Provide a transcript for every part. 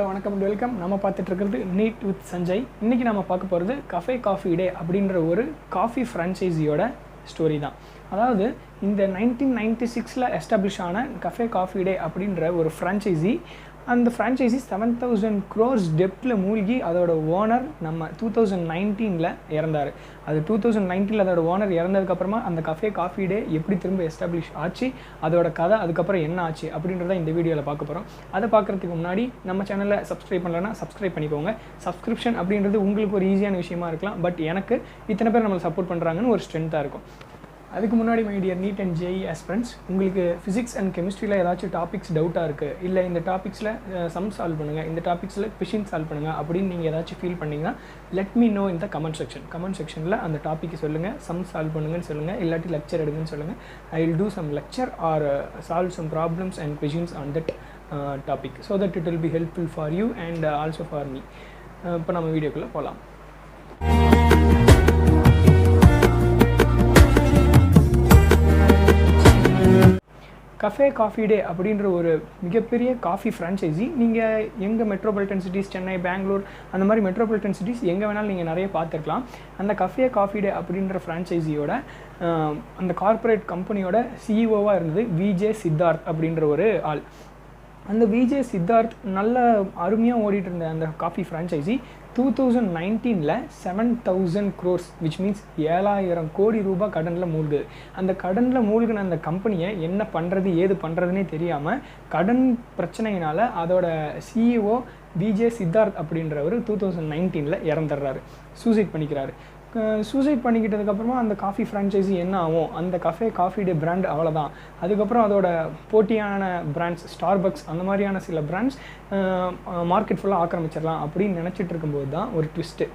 வணக்கம் and welcome. நம்ம பார்த்துட்டு இருக்கிறது நீட் வித் சஞ்சய். இன்றைக்கி நம்ம பார்க்க போகிறது கஃபே காஃபி டே அப்படின்ற ஒரு காஃபி ஃப்ரான்ச்சைஸியோட ஸ்டோரி தான். அதாவது இந்த 1996 எஸ்டாப்ளிஷ் ஆன கஃபே காஃபி டே அப்படின்ற ஒரு ஃப்ரான்ச்சைஸி, அந்த ஃப்ரான்ச்சைஸி 7,000 crores டெப்டில் மூழ்கி அதோட ஓனர் நம்ம 2019 இறந்தார். அது 2019 அதோட ஓனர் இறந்ததுக்கப்புறமா அந்த கஃபே காஃபி டே எப்படி திரும்ப எஸ்டாப்ளிஷ் ஆச்சு, அதோட கதை அதுக்கப்புறம் என்ன ஆச்சு அப்படின்றத இந்த வீடியோவில் பார்க்க போகிறோம். அதை பார்க்குறதுக்கு முன்னாடி நம்ம சேனலை சப்ஸ்கிரைப் பண்ணலன்னா சப்ஸ்கிரைப் பண்ணிக்கோங்க. சப்ஸ்கிரிப்ஷன் அப்படின்றது உங்களுக்கு ஒரு ஈஸியான விஷயமா இருக்கலாம், பட் எனக்கு இத்தனை பேர் நம்மளை சப்போர்ட் பண்ணுறாங்கன்னு ஒரு ஸ்ட்ரென்த்தாக இருக்கும். அதுக்கு முன்னாடி my dear NEET and JEE aspirants, உங்களுக்கு ஃபிசிக்ஸ் அண்ட் கெமிஸ்ட்ரியில் ஏதாச்சும் டாபிக்ஸ் டவுட்டாக இருக்குது, இல்லை இந்த டாபிக்ஸில் சம் சால்வ் பண்ணுங்கள், இந்த டாபிக்ஸில் கொஷின் சால்வ் பண்ணுங்கள் அப்படின்னு நீங்கள் ஏதாச்சும் ஃபீல் பண்ணிங்கன்னா let me know in the comment செக்ஷனில் அந்த டாப்பிக்கு சொல்லுங்கள், சம் சால்வ் பண்ணுங்கன்னு சொல்லுங்கள், இல்லாட்டி லெக்சர் எடுங்கன்னு சொல்லுங்கள். I will do some lecture or solve some problems and questions on that topic so that it will be helpful for you and also for me. இப்போ நம்ம வீடியோக்குள்ளே போகலாம். கஃபே காஃபி டே அப்படின்ற ஒரு மிகப்பெரிய காஃபி ஃப்ரான்ச்சைஸி நீங்கள் எங்கள் மெட்ரோபாலிட்டன் சிட்டிஸ், சென்னை, பெங்களூர், அந்த மாதிரி மெட்ரோபாலிட்டன் சிட்டிஸ் எங்கே வேணாலும் நீங்கள் நிறைய பார்த்துருக்கலாம். அந்த கஃபே காஃபி டே அப்படின்ற ஃப்ரான்ச்சைஸியோட அந்த கார்ப்பரேட் கம்பெனியோட சிஇஓவாக இருந்தது விஜே சித்தார்த் அப்படின்ற ஒரு ஆள். அந்த விஜே சித்தார்த் நல்ல அருமையாக ஓடிட்டு இருந்த அந்த coffee franchisee 2019 7,000 crores which means 7,000 கோடி ரூபாய் கடனில் மூழ்குது. அந்த கடனில் மூழ்கின அந்த கம்பெனியை என்ன பண்ணுறது ஏது பண்ணுறதுனே தெரியாமல் கடன் பிரச்சனையினால் அதோட சிஇஓ விஜே சித்தார்த் அப்படின்றவர் 2019 இறந்துடுறாரு, சூசைட் பண்ணிக்கிறாரு. சூசைட் பண்ணிக்கிட்டதுக்கப்புறமா அந்த காஃபி ஃப்ரான்ச்சைஸி என்ன ஆகும், அந்த கஃபே காஃபி டே பிராண்ட் அவ்வளோதான். அதுக்கப்புறம் அதோட போட்டியான பிராண்ட்ஸ் ஸ்டார்பக்ஸ் அந்த மாதிரியான சில பிராண்ட்ஸ் மார்க்கெட் ஃபுல்லாக ஆக்கிரமிச்சிடலாம் அப்படின்னு நினச்சிட்டு இருக்கும்போது தான் ஒரு ட்விஸ்ட்டு.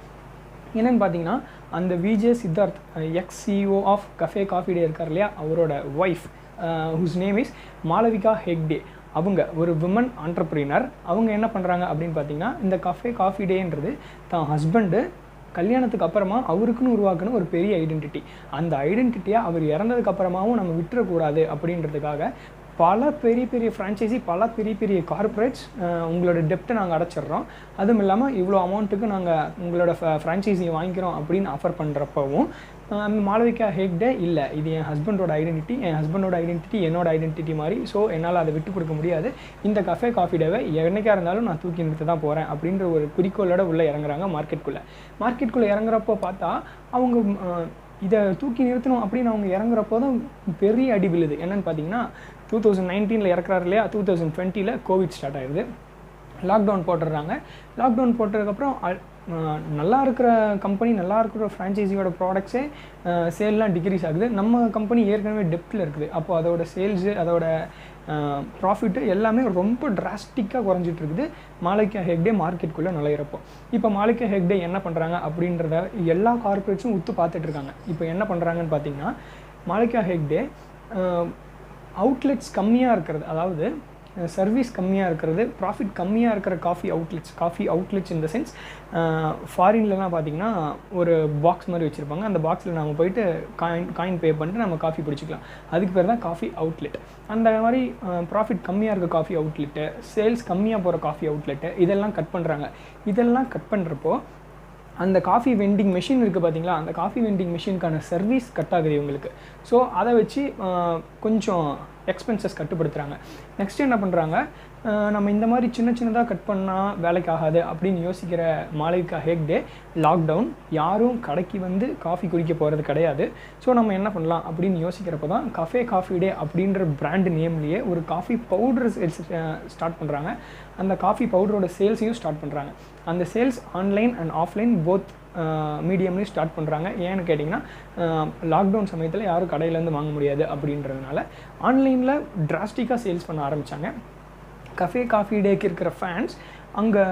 என்னென்னு பார்த்தீங்கன்னா, அந்த VG Siddhartha ex CEO of cafe coffee day இருக்கார் இல்லையா, அவரோட wife whose name is Malavika Hegde. அவங்க ஒரு விமன் ஆண்டர்ப்ரீனர். அவங்க என்ன பண்ணுறாங்க அப்படின்னு பார்த்தீங்கன்னா, இந்த கஃபே காஃபி டேன்றது தான் ஹஸ்பண்டு கல்யாணத்துக்கு அப்புறமா அவருக்குன்னு உருவாக்குன ஒரு பெரிய ஐடென்டிட்டி. அந்த ஐடென்டிட்டியை அவர் இறந்ததுக்கப்புறமாவும் நம்ம விட்டுறக்கூடாது அப்படின்றதுக்காக பல பெரிய பெரிய ஃப்ரான்ச்சைஸி, பல பெரிய பெரிய கார்ப்பரேட்ஸ் உங்களோட டெப்ட்டை நாங்கள் அடைச்சிட்றோம், அதுவும் இல்லாமல் இவ்வளோ அமௌண்ட்டுக்கு நாங்கள் உங்களோட ஃப்ரான்ச்சைஸியை வாங்கிக்கிறோம் அப்படின்னு ஆஃபர் பண்ணுறப்பவும் மாலவிகா ஹெக்டே இல்லை, இது என் ஹஸ்பண்டோட ஐடென்டிட்டி, என் ஹஸ்பண்டோட ஐடென்டிட்டி என்னோட ஐடென்டிட்டி மாதிரி, ஸோ என்னால் அதை விட்டு கொடுக்க முடியாது, இந்த கஃபே காஃபி டேவை என்னைக்காக இருந்தாலும் நான் தூக்கி நிறுத்த தான் போகிறேன் அப்படின்ற ஒரு குறிக்கோளோட உள்ளே இறங்குறாங்க மார்க்கெட்டுக்குள்ளே இறங்குறப்போ பார்த்தா அவங்க இதை தூக்கி நிறுத்தணும் அப்படின்னு அவங்க இறங்குறப்போ தான் பெரிய அடி விழுது. என்னென்னு பார்த்தீங்கன்னா, 2019 இறக்குறாரு இல்லையா, 2020 கோவிட் ஸ்டார்ட் ஆயிடுது, லாக்டவுன் போட்டுடுறாங்க. லாக்டவுன் போட்டதுக்கப்புறம் நல்லா இருக்கிற கம்பெனி, நல்லா இருக்கிற ஃப்ரான்ச்சைஸியோட ப்ராடக்ட்ஸே சேல்லாம் டிக்ரீஸ் ஆகுது. நம்ம கம்பெனி ஏற்கனவே டெப்ட்டில் இருக்குது. அப்போது அதோட சேல்ஸு, அதோட ப்ராஃபிட்டு எல்லாமே ரொம்ப டிராஸ்டிக்காக குறைஞ்சிட்டு இருக்குது மாலவிகா ஹெக்டே மார்க்கெட்டுக்குள்ளே நுழையிறப்போ. இப்போ மாலவிகா ஹெக்டே என்ன பண்ணுறாங்க அப்படின்றத எல்லா கார்ப்பரேட்ஸும் உத்து பார்த்துட்ருக்காங்க. இப்போ என்ன பண்ணுறாங்கன்னு பார்த்தீங்கன்னா, மாலவிகா ஹெக்டே அவுட்லெட்ஸ் கம்மியாக இருக்கிறது, அதாவது சர்வீஸ் கம்மியாக இருக்கிறது, ப்ராஃபிட் கம்மியாக இருக்கிற காஃபி அவுட்லெட்ஸ் இந்த சென்ஸ் ஃபாரின்லலாம் பார்த்திங்கன்னா ஒரு பாக்ஸ் மாதிரி வச்சுருப்பாங்க. அந்த பாக்ஸில் நம்ம போயிட்டு காயின் பே பண்ணிட்டு நம்ம காஃபி பிடிச்சிக்கலாம். அதுக்கு பேர் தான் காஃபி அவுட்லெட். அந்த மாதிரி ப்ராஃபிட் கம்மியாக இருக்க காஃபி அவுட்லெட்டு, சேல்ஸ் கம்மியாக போகிற காஃபி அவுட்லெட்டு இதெல்லாம் கட் பண்ணுறாங்க. இதெல்லாம் கட் பண்ணுறப்போ அந்த காஃபி வெண்டிங் மெஷின் இருக்குது பார்த்தீங்களா, அந்த காஃபி வெண்டிங் மெஷினுக்கான சர்வீஸ் கட் ஆகுது இவங்களுக்கு. ஸோ அதை வச்சு கொஞ்சம் எக்ஸ்பென்சஸ் கட்டுப்படுத்துகிறாங்க. நெக்ஸ்ட் என்ன பண்ணுறாங்க, நம்ம இந்த மாதிரி சின்னதாக கட் பண்ணால் வேலைக்கு ஆகாது அப்படின்னு யோசிக்கிற மாலவிகா ஹெக்டே, லாக்டவுன், யாரும் கடைக்கு வந்து காஃபி குடிக்க போகிறது கிடையாது, ஸோ நம்ம என்ன பண்ணலாம் அப்படின்னு யோசிக்கிறப்போ தான் கஃபே காஃபி டே அப்படின்ற பிராண்ட் நேம்லேயே ஒரு காஃபி பவுடர் ஸ்டார்ட் பண்ணுறாங்க. அந்த காஃபி பவுடரோட சேல்ஸையும் ஸ்டார்ட் பண்ணுறாங்க. அந்த sales online and offline both மீடியம்லேயும் ஸ்டார்ட் பண்ணுறாங்க. ஏன்னு கேட்டிங்கன்னா, லாக்டவுன் சமயத்தில் யாரும் கடையிலேருந்து வாங்க முடியாது அப்படின்றதுனால ஆன்லைனில் டிராஸ்டிக்காக சேல்ஸ் பண்ண ஆரம்பித்தாங்க. கஃபே காஃபி டேக்கு இருக்கிற ஃபேன்ஸ் அங்கே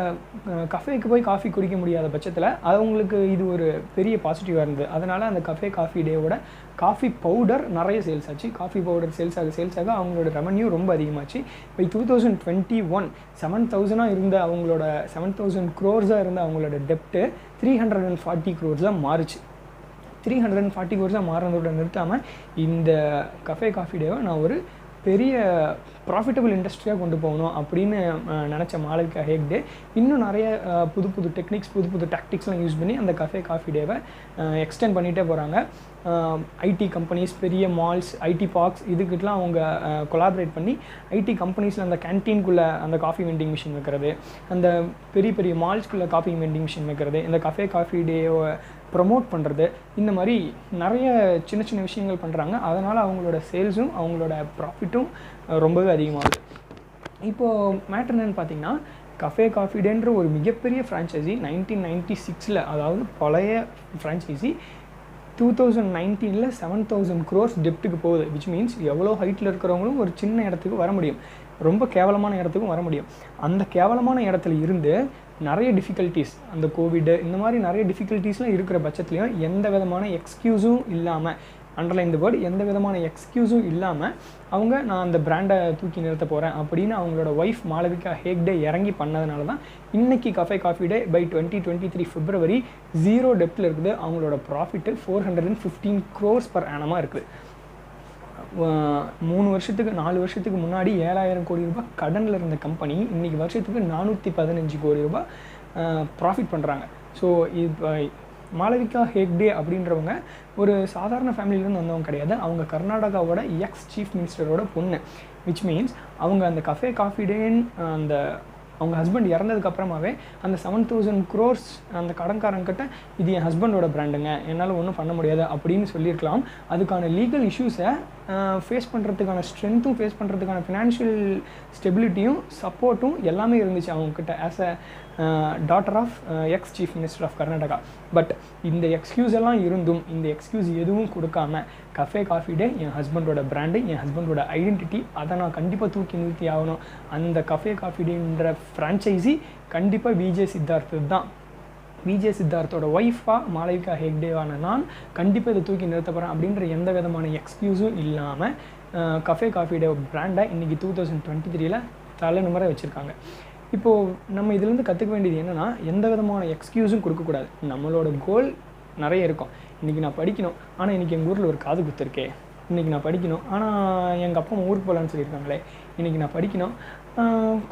கஃபேக்கு போய் காஃபி குடிக்க முடியாத பட்சத்தில் அவங்களுக்கு இது ஒரு பெரிய பாசிட்டிவாக இருந்தது. அதனால் அந்த கஃபே காஃபி டேவோட காஃபி பவுடர் நிறைய சேல்ஸ் ஆச்சு. காஃபி பவுடர் சேல்ஸ் ஆக அவங்களோட ரெவன்யூ ரொம்ப அதிகமாச்சு. இப்போ 2021 7,000 இருந்த அவங்களோட 7,000 crores இருந்த அவங்களோட டெப்ட்டு 340 crores மாறுச்சு. 340 crores மாறினதோட நிறுத்தாமல் இந்த கஃபே காஃபி டேவை நான் ஒரு பெரிய ப்ராஃபிட்டபிள் இண்டஸ்ட்ரியாக கொண்டு போகணும் அப்படின்னு நினச்ச மாளவிகா ஹெக்டே இன்னும் நிறைய புது புது டெக்னிக்ஸ், புது புது டாக்டிக்ஸ்லாம் யூஸ் பண்ணி அந்த கஃபே காஃபி டேவை எக்ஸ்டெண்ட் பண்ணிகிட்டே போகிறாங்க. ஐடி கம்பெனிஸ், பெரிய மால்ஸ், ஐடி பார்க்ஸ் இதுக்கிட்டலாம் அவங்க கொலாபரேட் பண்ணி ஐடி கம்பெனிஸில் அந்த கேன்டீனுக்குள்ளே அந்த காஃபி வெண்டிங் மிஷின் வைக்கிறது, அந்த பெரிய பெரிய மால்ஸ்குள்ளே காஃபி வெண்டிங் மிஷின் வைக்கிறது, இந்த கஃபே காஃபி டேவை ப்ரொமோட் பண்ணுறது, இந்த மாதிரி நிறைய சின்ன சின்ன விஷயங்கள் பண்ணுறாங்க. அதனால் அவங்களோட சேல்ஸும் அவங்களோட ப்ராஃபிட்டும் ரொம்பவே அதிகமாகுது. இப்போது மேட்ரு என்னென்னு பார்த்தீங்கன்னா, கஃபே காஃபி டேன்ற ஒரு மிகப்பெரிய ஃப்ரான்ச்சைசி 1996, அதாவது பழைய ஃப்ரான்ச்சைசி 2019 7,000 crores டெப்ட்டுக்கு போகுது. விச் மீன்ஸ் எவ்வளோ ஹைட்டில் இருக்கிறவங்களும் ஒரு சின்ன இடத்துக்கு வர முடியும், ரொம்ப கேவலமான இடத்துக்கும் வர முடியும். அந்த கேவலமான இடத்துல இருந்து நிறைய டிஃபிகல்ட்டிஸ், அந்த கோவிடு இந்த மாதிரி நிறைய டிஃபிகல்ட்டிஸ்லாம் இருக்கிற பட்சத்துலையும் எந்த விதமான எக்ஸ்கியூஸும் இல்லாமல், அண்டர்லைன் த வேர்ட், எந்த விதமான எக்ஸ்கியூஸும் இல்லாமல் அவங்க நான் அந்த பிராண்டை தூக்கி நிறுத்த போகிறேன் அப்படின்னு அவங்களோட ஒய்ஃப் மாளவிகா ஹெக்டே இறங்கி பண்ணதுனால தான் இன்றைக்கி cafe coffee day by 2023 February 0 டெப்த்தில் இருக்குது. அவங்களோட ப்ராஃபிட்டு 415 crores per annum இருக்குது. 4 வருஷத்துக்கு முன்னாடி 7,000 கோடி ரூபாய் கடனில் இருந்த கம்பெனி இன்றைக்கி வருஷத்துக்கு 415 கோடி ரூபாய் ப்ராஃபிட் பண்ணுறாங்க. ஸோ இப்போ மாளவிகா ஹெக்டே அப்படின்றவங்க ஒரு சாதாரண ஃபேமிலியிலேருந்து வந்தவங்க கிடையாது. அவங்க கர்நாடகாவோட சீஃப் மினிஸ்டரோட பொண்ணு. விச் மீன்ஸ் அவங்க அந்த கஃபே காஃபி டேன்னு அந்த அவங்க ஹஸ்பண்ட் இறந்ததுக்கப்புறமாவே அந்த 7,000 crores அந்த கடன்காரங்கிட்ட இது என் ஹஸ்பண்டோட பிராண்டுங்க, என்னால் ஒன்றும் பண்ண முடியாது அப்படின்னு சொல்லியிருக்கலாம். அதுக்கான லீகல் இஷ்யூஸை ஃபேஸ் பண்ணுறதுக்கான ஸ்ட்ரென்த்தும், ஃபேஸ் பண்ணுறதுக்கான ஃபினான்ஷியல் ஸ்டெபிலிட்டியும், சப்போர்ட்டும் எல்லாமே இருந்துச்சு அவங்கக்கிட்ட as a daughter of chief minister of Karnataka. But இந்த எக்ஸ்கியூஸ் எல்லாம் இருந்தும், இந்த எக்ஸ்கியூஸ் எதுவும் கொடுக்காம கஃபே காஃபி டே என் ஹஸ்பண்டோட பிராண்டு, என் ஹஸ்பண்டோட ஐடென்டிட்டி, அதை நான் கண்டிப்பாக தூக்கி நிறுத்தி ஆகணும். அந்த கஃபே காஃபி டேன்ற ஃப்ரான்ச்சைசி கண்டிப்பாக விஜே சித்தார்த்து தான். விஜே சித்தார்த்தோட ஒய்ஃபாக மாளவிகா ஹெக்டேவான நான் கண்டிப்பாக இதை தூக்கி நிறுத்த போகிறேன் அப்படின்ற எந்த விதமான எக்ஸ்கியூஸும் இல்லாமல் கஃபே காஃபி டே பிராண்டை இன்றைக்கி 2023 தலைநிமிர வச்சுருக்காங்க. இப்போது நம்ம இதுலேருந்து கற்றுக்க வேண்டியது என்னென்னா, எந்த விதமான எக்ஸ்கியூஸும் கொடுக்கக்கூடாது. நம்மளோட கோல் நிறைய இருக்கும். இன்றைக்கி நான் படிக்கணும், ஆனால் இன்றைக்கி எங்கள் ஊரில் ஒரு காது குத்துருக்கே, இன்றைக்கி நான் படிக்கணும், ஆனால் எங்கள் அப்பா ஊருக்கு போகலான்னு சொல்லியிருக்காங்களே, இன்றைக்கி நான் படிக்கணும்,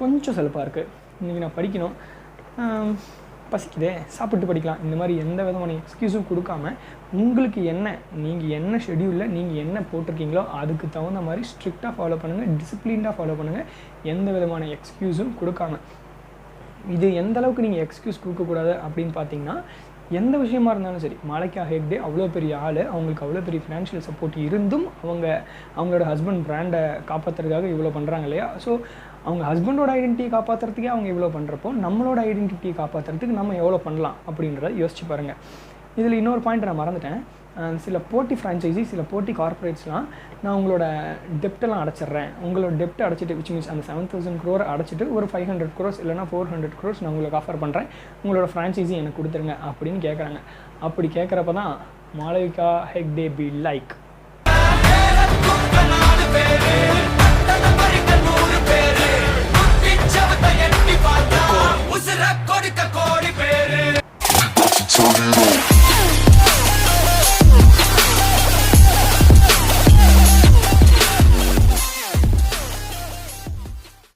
கொஞ்சம் செலப்பாக இருக்குது, இன்றைக்கி நான் படிக்கணும், பசிக்குதே, சாப்பிட்டு படிக்கலாம். இந்த மாதிரி எந்த விதமான எக்ஸ்கியூஸும் கொடுக்காம உங்களுக்கு என்ன, நீங்கள் என்ன ஷெடியூலில் நீங்கள் என்ன போட்டிருக்கீங்களோ அதுக்கு தகுந்த மாதிரி ஸ்ட்ரிக்டாக ஃபாலோ பண்ணுங்கள், டிசிப்ளின்டாக ஃபாலோ பண்ணுங்கள், எந்த விதமான எக்ஸ்கியூஸும் கொடுக்காம. இது எந்த அளவுக்கு நீங்கள் எக்ஸ்கியூஸ் கொடுக்கக்கூடாது அப்படின்னு பார்த்தீங்கன்னா, எந்த விஷயமா இருந்தாலும் சரி, மாளவிகா ஹெக்டே அவ்வளோ பெரிய ஆள், அவங்களுக்கு அவ்வளோ பெரிய ஃபினான்ஷியல் சப்போர்ட் இருந்தும் அவங்களோட ஹஸ்பண்ட் பிராண்டை காப்பாற்றுறதுக்காக இவ்வளோ பண்ணுறாங்க இல்லையா. ஸோ அவங்க ஹஸ்பண்டோட ஐடென்டிட்டியை காப்பாற்றுறதுக்கே அவங்க இவ்வளோ பண்ணுறப்போ நம்மளோட ஐடென்டிட்டியை காப்பாற்றுறதுக்கு நம்ம எவ்வளோ பண்ணலாம் அப்படின்றத யோசிச்சு பாருங்கள். இதில் இன்னொரு பாயிண்ட் நான் மறந்துட்டேன். சில போட்டி ஃப்ரான்ச்சைசி, சில போட்டி கார்பரேட்ஸ்லாம் நான் உங்களோட டெப்டெல்லாம் அடைச்சிட்றேன், உங்களோட டெப்ட் அடைச்சிட்டு, விச் மீன்ஸ் அந்த 7,000 crore அடைச்சிட்டு ஒரு 500 crores இல்லைனா 400 crores நான் உங்களுக்கு ஆஃபர் பண்ணுறேன், உங்களோட ஃப்ரான்ச்சைசி எனக்கு கொடுத்துருங்க அப்படின்னு கேட்குறாங்க. அப்படி கேட்குறப்ப தான் மாளவிகா ஹெக்டே பி லைக்